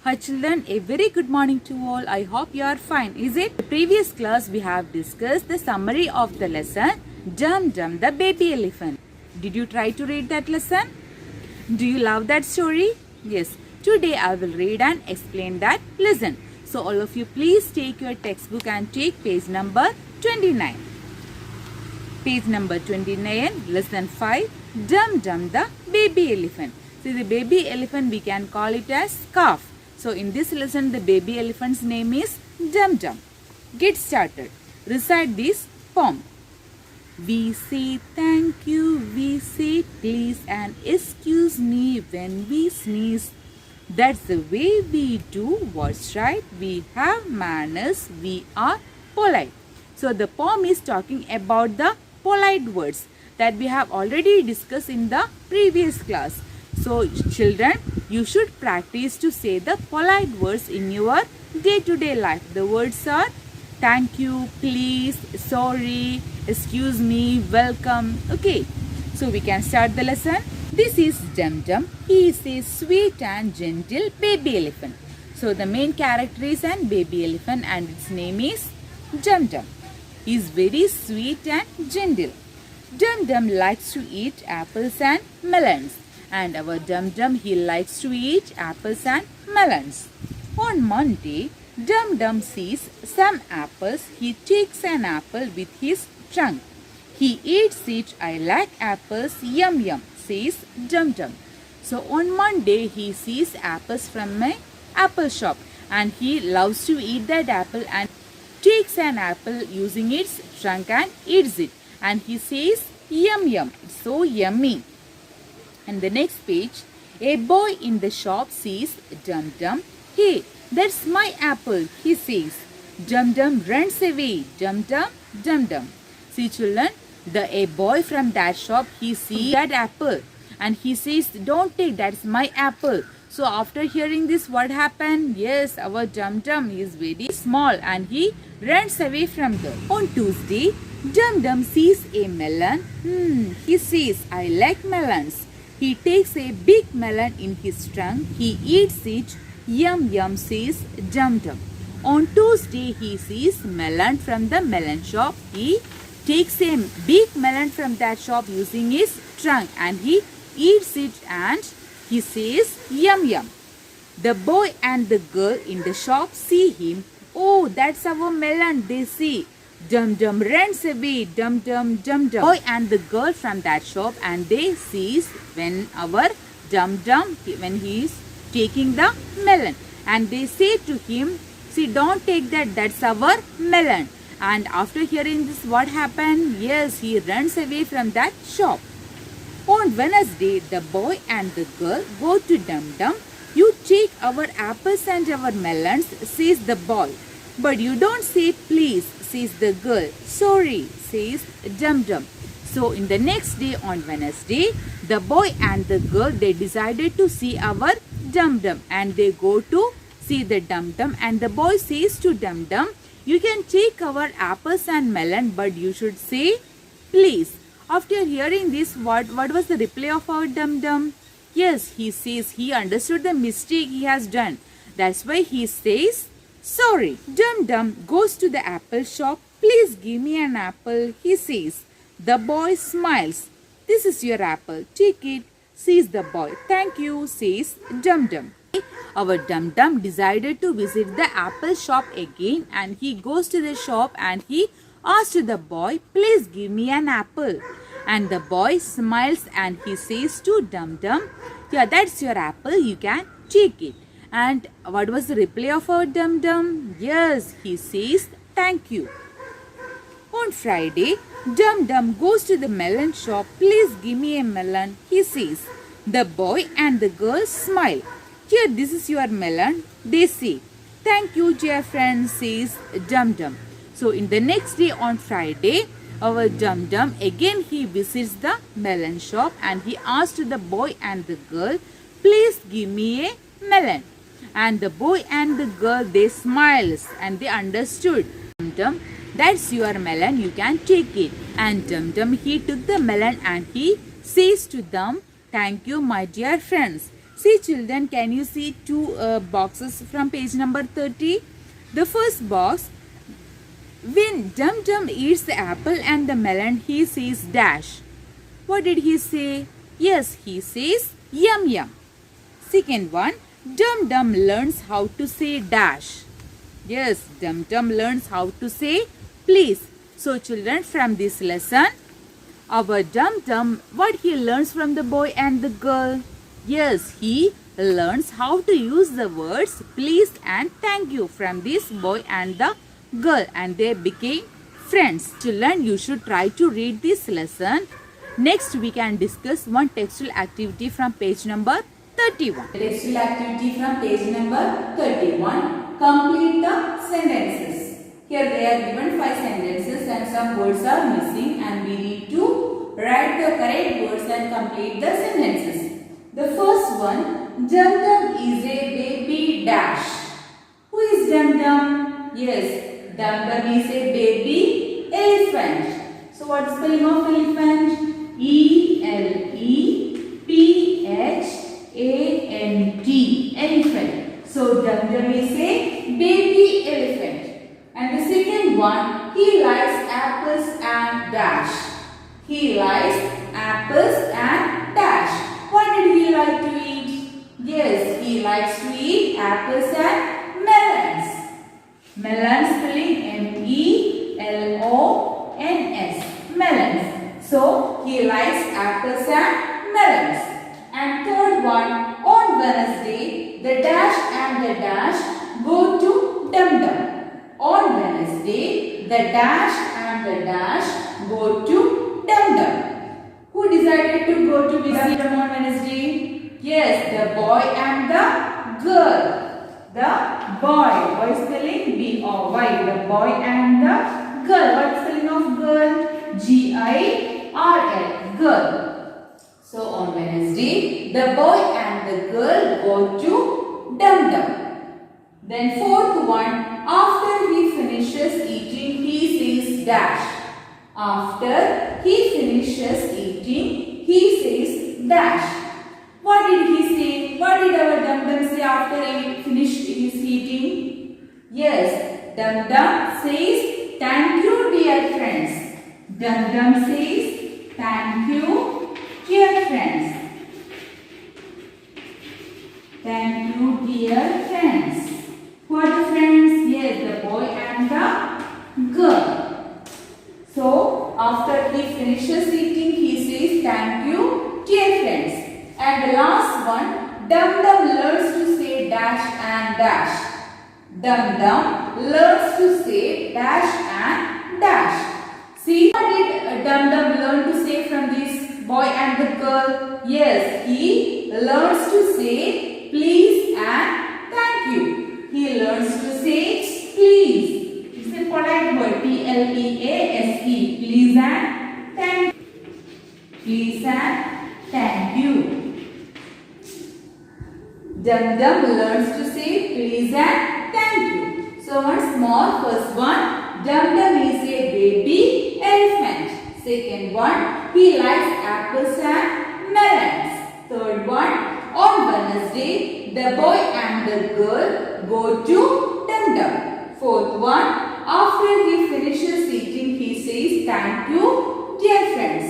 Hi children, a very good morning to all. I hope you are fine, is it? In the previous class we have discussed the summary of the lesson Dum Dum the Baby Elephant. Did you try to read that lesson? Do you love that story? Yes. Today I will read and explain that lesson. So all of you please take your textbook and take page number 29. Page number 29, lesson 5, Dum Dum the Baby Elephant. So the baby elephant we can call it as calf. So in this lesson the baby elephant's name is Dum Dum. Get started. Recite this poem. We say thank you, we say please and excuse me when we sneeze. That's the way we do what's right. We have manners, we are polite. So the poem is talking about the polite words that we have already discussed in the previous class. So children, you should practice to say the polite words in your day-to-day life. The words are thank you, please, sorry, excuse me, welcome. Okay, so we can start the lesson. This is Dum Dum. He is a sweet and gentle baby elephant. So the main character is an baby elephant and its name is Dum Dum. He is very sweet and gentle. Dum Dum likes to eat apples and melons. And our Dum Dum, he likes to eat apples and melons. On Monday, Dum Dum sees some apples. He takes an apple with his trunk. He eats it. I like apples. Yum yum, says Dum Dum. So on Monday, he sees apples from an apple shop. And he loves to eat that apple and takes an apple using its trunk and eats it. And he says, yum yum, it's so yummy. And the next page, a boy in the shop sees Dum Dum. Hey, that's my apple, he says. Dum Dum runs away. Dum Dum, Dum Dum. See children, a boy from that shop, he sees that apple. And he says, don't take, that's my apple. So after hearing this, what happened? Yes, our Dum Dum is very small and he runs away from there. On Tuesday, Dum Dum sees a melon. He says, I like melons. He takes a big melon in his trunk. He eats it. Yum yum, says Dum Dum. On Tuesday, he sees melon from the melon shop. He takes a big melon from that shop using his trunk and he eats it and he says yum yum. The boy and the girl in the shop see him. Oh, that's our melon, they see. Dum Dum runs away. Dum Dum, Dum Dum. Boy and the girl from that shop and they sees when our Dum Dum, when he is taking the melon. And they say to him, see, don't take that, that's our melon. And after hearing this, what happened? Yes, he runs away from that shop. On Wednesday, the boy and the girl go to Dum Dum. You take our apples and our melons, says the boy. But you don't say please, says the girl. Sorry, says Dum Dum. So in the next day on Wednesday, the boy and the girl, they decided to see our Dum Dum. And they go to see the Dum Dum. And the boy says to Dum Dum, you can take our apples and melon, but you should say please. After hearing this, what was the reply of our Dum Dum? Yes, he says he understood the mistake he has done. That's why he says sorry. Dum Dum goes to the apple shop. Please give me an apple, he says. The boy smiles. This is your apple. Take it, says the boy. Thank you, says Dum Dum. Our Dum Dum decided to visit the apple shop again and he goes to the shop and he asks the boy, please give me an apple. And the boy smiles and he says to Dum Dum, yeah, that's your apple, you can take it. And what was the reply of our Dum Dum? Yes, he says, thank you. On Friday, Dum Dum goes to the melon shop. Please give me a melon, he says. The boy and the girl smile. Here, this is your melon, they say. Thank you, dear friend, says Dum Dum. So in the next day on Friday, our Dum Dum again he visits the melon shop and he asks the boy and the girl, please give me a melon. And the boy and the girl, they smiles and they understood. Dum Dum, that's your melon, you can take it. And Dum Dum, he took the melon and he says to them, thank you, my dear friends. See children, can you see two boxes from page number 30? The first box, when Dum Dum eats the apple and the melon, he says dash. What did he say? Yes, he says yum yum. Second one, Dum Dum learns how to say dash. Yes, Dum Dum learns how to say please. So children, from this lesson, our Dum Dum, what he learns from the boy and the girl? Yes, he learns how to use the words please and thank you from this boy and the girl, and they became friends. Children, you should try to read this lesson. Next, we can discuss one textual activity from page number 31. Textual activity from page number 31. Complete the sentences. Here they are given 5 sentences and some words are missing, and we need to write the correct words and complete the sentences. The first one, Dum Dum is a baby dash. Who is Dum Dum? Yes, Dum Dum is a baby elephant. So what is the spelling of elephant? E-L-E-P-H-A-N-T. Elephant. So Dum Dum is a baby elephant. And the second one, he likes apples and dash. He likes apples and dash. What did he like to eat? Yes, he likes to eat apples and melons. Melon spelling M-E-L-O-N-S. Melons. So, he likes apples and melons. And third one, on Wednesday, the dash and the dash go to Dum Dum. On Wednesday, the dash and the dash go to Dum Dum. Who decided to go to visit Dum Dum on Wednesday? Yes, the boy and the girl. The boy. Boy spelling B-O-Y. The boy and the girl. What spelling of girl? G-I-R-L. Girl. So on Wednesday, the boy and the girl go to Dum Dum. Then fourth one, after he finishes eating, he says dash. After he finishes eating, he says dash. What did he say? What did our Dum Dum say after he finished his eating? Yes, Dum Dum says thank you dear friends. Dum Dum says thank you dear friends. Thank you dear friends. Who are the friends? Yes, the boy and the girl. So, after he finishes eating, he says thank you dear friends. And the last one, Dum Dum learns to say dash and dash. Dum Dum learns to say dash and dash. See, what did Dum Dum learn to say from this boy and the girl? Yes, he learns to say please and thank you. He learns to say please. It's a polite word, P-L-E-A-S-E. Please and thank you. Please and thank you. Dum Dum learns to say please and thank you. So once more, first one, Dum Dum is a baby elephant. Second one, he likes apples and melons. Third one, on Wednesday, the boy and the girl go to Dum Dum. Fourth one, after he finishes eating, he says thank you dear friends.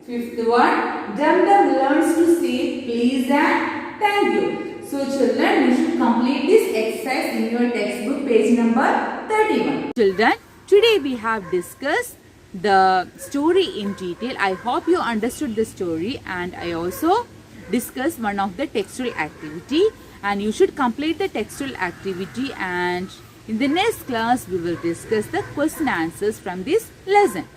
Fifth one, Dum Dum learns to say please and thank you. So children, you should complete this exercise in your textbook, page number 31. Children, today we have discussed the story in detail. I hope you understood the story, and I also discussed one of the textual activity, and you should complete the textual activity, and in the next class we will discuss the question answers from this lesson.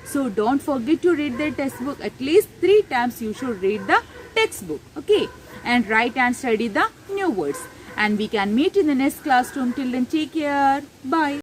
So don't forget to read the textbook. At least 3 times you should read the textbook, okay, and write and study the new words. And we can meet in the next classroom. Till then, take care. Bye.